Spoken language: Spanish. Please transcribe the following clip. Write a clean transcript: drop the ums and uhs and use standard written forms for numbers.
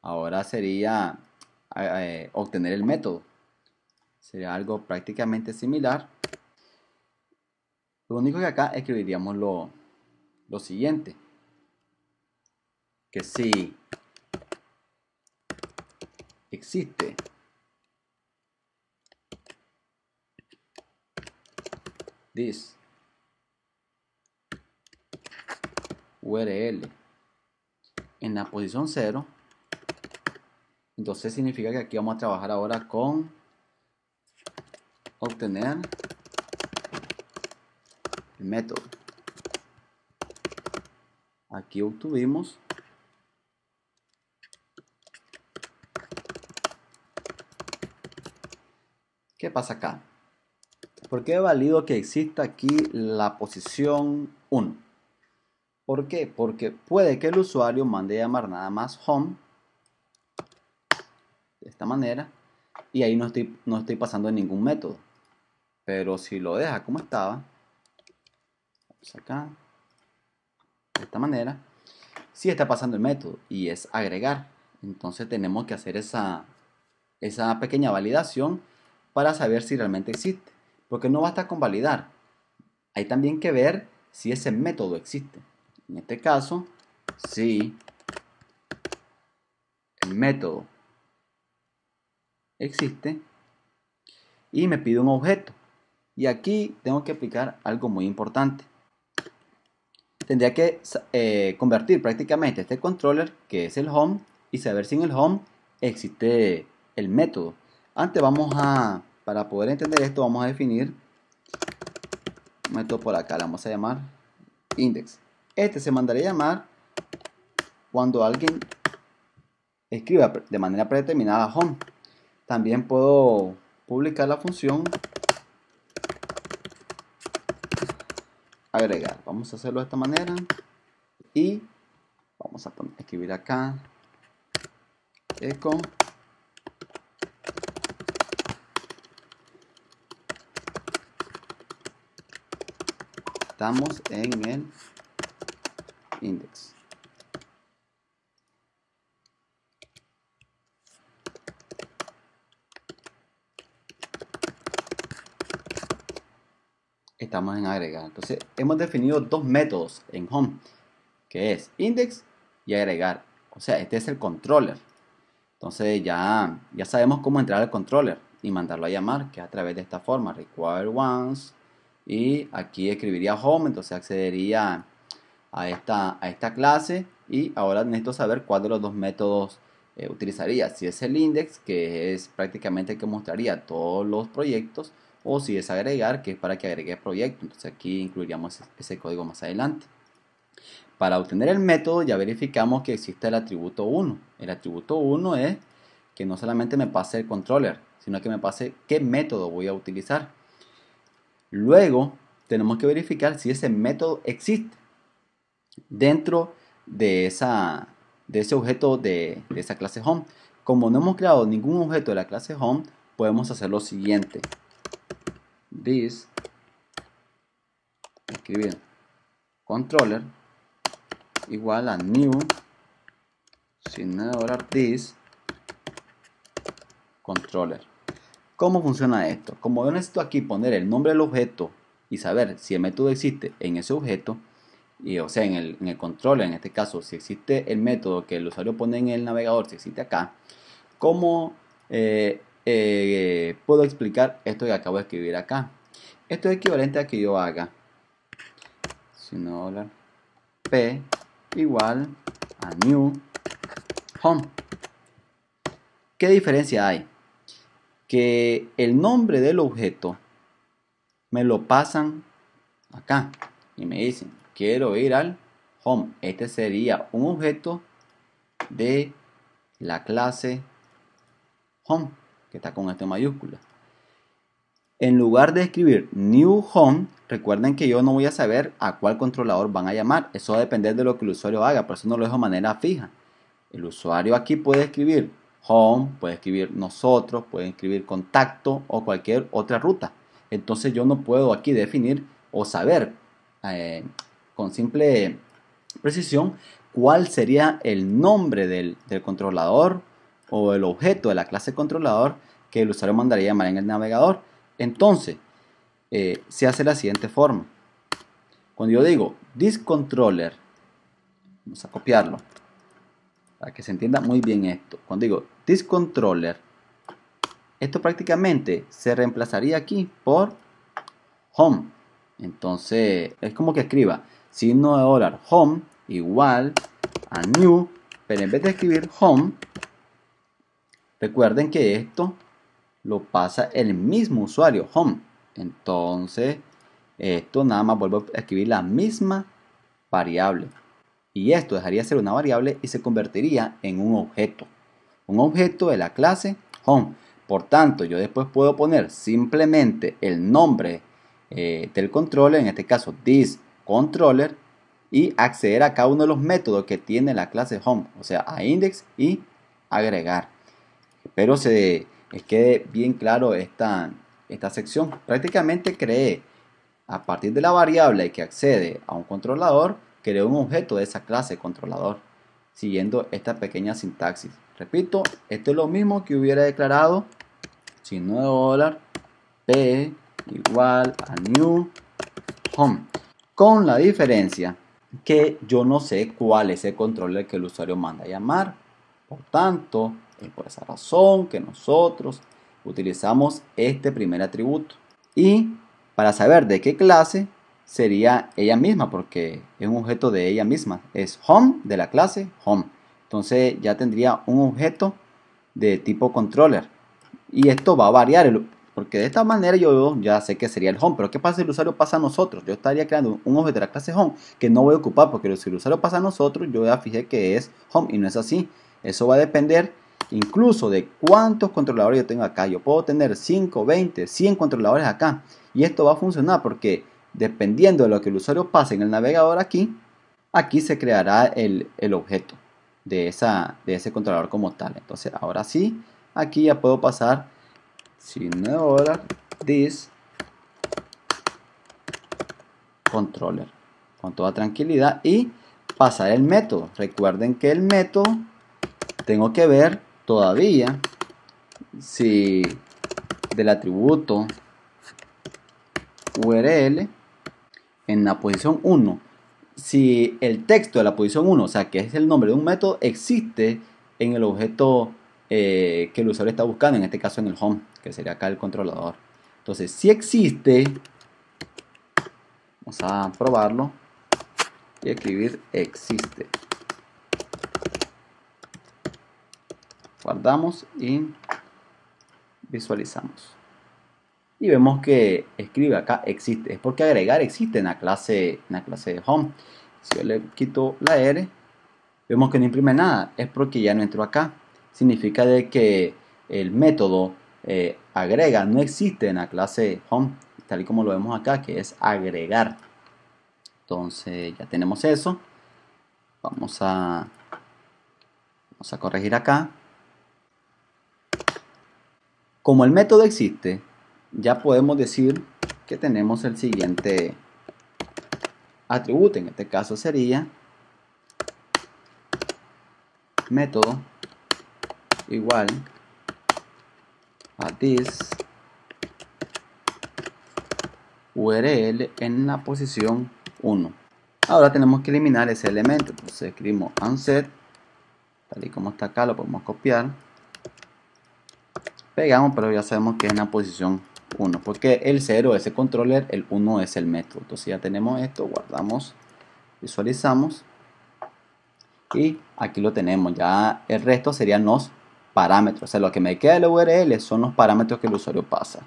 Ahora sería obtener el método. Sería algo prácticamente similar. Lo único que acá escribiríamos lo siguiente. Que si existe this URL en la posición 0, entonces significa que aquí vamos a trabajar ahora con obtener el método. Aquí obtuvimos ¿qué pasa acá? ¿Por qué valido que exista aquí la posición 1? ¿Por qué? Porque puede que el usuario mande a llamar nada más home de esta manera y ahí no estoy pasando ningún método. Pero si lo deja como estaba, vamos acá, de esta manera, sí está pasando el método y es agregar. Entonces tenemos que hacer esa pequeña validación para saber si realmente existe. Porque no basta con validar. Hay también que ver si ese método existe. En este caso, si el método existe y me pide un objeto. Y aquí tengo que aplicar algo muy importante. Tendría que convertir prácticamente este controller, que es el home, y saber si en el home existe el método. Antes para poder entender esto, vamos a definir un método por acá, le vamos a llamar index. Este se mandaría a llamar cuando alguien escriba de manera predeterminada home. También puedo publicar la función agregar. Vamos a hacerlo de esta manera y vamos a escribir acá echo estamos en el index. Estamos en agregar. Entonces hemos definido dos métodos en home, que es index y agregar. O sea, este es el controller. Entonces ya sabemos cómo entrar al controller y mandarlo a llamar, que es a través de esta forma, require once, y aquí escribiría home, entonces accedería a esta clase y ahora necesito saber cuál de los dos métodos utilizaría, si es el index, que es prácticamente el que mostraría todos los proyectos, o si es agregar, que es para que agregue proyectos. Entonces aquí incluiríamos ese código más adelante. Para obtener el método ya verificamos que existe el atributo 1. El atributo 1 es que no solamente me pase el controller, sino que me pase qué método voy a utilizar. Luego tenemos que verificar si ese método existe dentro de ese objeto de esa clase home. Como no hemos creado ningún objeto de la clase home, podemos hacer lo siguiente. This, escribir controller igual a new $this controller. ¿Cómo funciona esto? Como yo necesito aquí poner el nombre del objeto y saber si el método existe en ese objeto, o sea, en el controller, en este caso, si existe el método que el usuario pone en el navegador, si existe acá, ¿cómo puedo explicar esto que acabo de escribir acá? Esto es equivalente a que yo haga $p igual a new home. ¿Qué diferencia hay? Que el nombre del objeto me lo pasan acá y me dicen quiero ir al home. Este sería un objeto de la clase home que está con esto en mayúscula. En lugar de escribir new home, recuerden que yo no voy a saber a cuál controlador van a llamar. Eso va a depender de lo que el usuario haga, por eso no lo dejo de manera fija. El usuario aquí puede escribir home, puede escribir nosotros, puede escribir contacto o cualquier otra ruta. Entonces yo no puedo aquí definir o saber con simple precisión cuál sería el nombre del controlador o el objeto de la clase controlador que el usuario mandaría llamar en el navegador. Entonces, se hace de la siguiente forma. Cuando yo digo thisController, vamos a copiarlo para que se entienda muy bien esto. Cuando digo thisController, esto prácticamente se reemplazaría aquí por home. Entonces es como que escriba signo de dólar home igual a new, pero en vez de escribir home, recuerden que esto lo pasa el mismo usuario, home. Entonces esto nada más vuelvo a escribir la misma variable. Y esto dejaría de ser una variable y se convertiría en un objeto. Un objeto de la clase home. Por tanto, yo después puedo poner simplemente el nombre del controller, en este caso thisController, y acceder a cada uno de los métodos que tiene la clase home, o sea, a index y agregar. Espero se quede bien claro esta sección. Prácticamente creé, a partir de la variable que accede a un controlador, creé un objeto de esa clase controlador, siguiendo esta pequeña sintaxis. Repito, esto es lo mismo que hubiera declarado signo de dólar p igual a new home, con la diferencia que yo no sé cuál es el controller que el usuario manda a llamar. Por tanto, es por esa razón que nosotros utilizamos este primer atributo. Y para saber de qué clase sería ella misma, porque es un objeto de ella misma, es home de la clase home. Entonces ya tendría un objeto de tipo controller. Y esto va a variar, porque de esta manera yo ya sé que sería el home. Pero ¿qué pasa si el usuario pasa a nosotros? Yo estaría creando un objeto de la clase home que no voy a ocupar, porque si el usuario pasa a nosotros, yo ya fijé que es home y no es así. Eso va a depender incluso de cuántos controladores yo tengo acá. Yo puedo tener 5, 20, 100 controladores acá. Y esto va a funcionar porque dependiendo de lo que el usuario pase en el navegador aquí se creará el objeto de ese controlador como tal. Entonces ahora sí, aquí ya puedo pasar signo de dólar thisController con toda tranquilidad y pasar el método. Recuerden que el método tengo que ver todavía si del atributo URL en la posición 1, si el texto de la posición 1, o sea que es el nombre de un método, existe en el objeto que el usuario está buscando, en este caso en el home, que sería acá el controlador. Entonces, si existe, vamos a probarlo y escribir existe. Guardamos y visualizamos. Y vemos que escribe acá existe. Es porque agregar existe en la clase de home. Si yo le quito la R, vemos que no imprime nada. Es porque ya no entró acá. Significa de que el método agrega no existe en la clase home, tal y como lo vemos acá, que es agregar. Entonces ya tenemos eso. Vamos a corregir acá. Como el método existe, ya podemos decir que tenemos el siguiente atributo. En este caso sería método igual a thisURL en la posición 1. Ahora tenemos que eliminar ese elemento. Entonces escribimos unset, tal y como está acá, lo podemos copiar, pegamos, pero ya sabemos que es en la posición 1, porque el 0 es el controller, el 1 es el método. Entonces ya tenemos esto, guardamos, visualizamos y aquí lo tenemos. Ya el resto serían los parámetros, o sea, lo que me queda de la URL son los parámetros que el usuario pasa.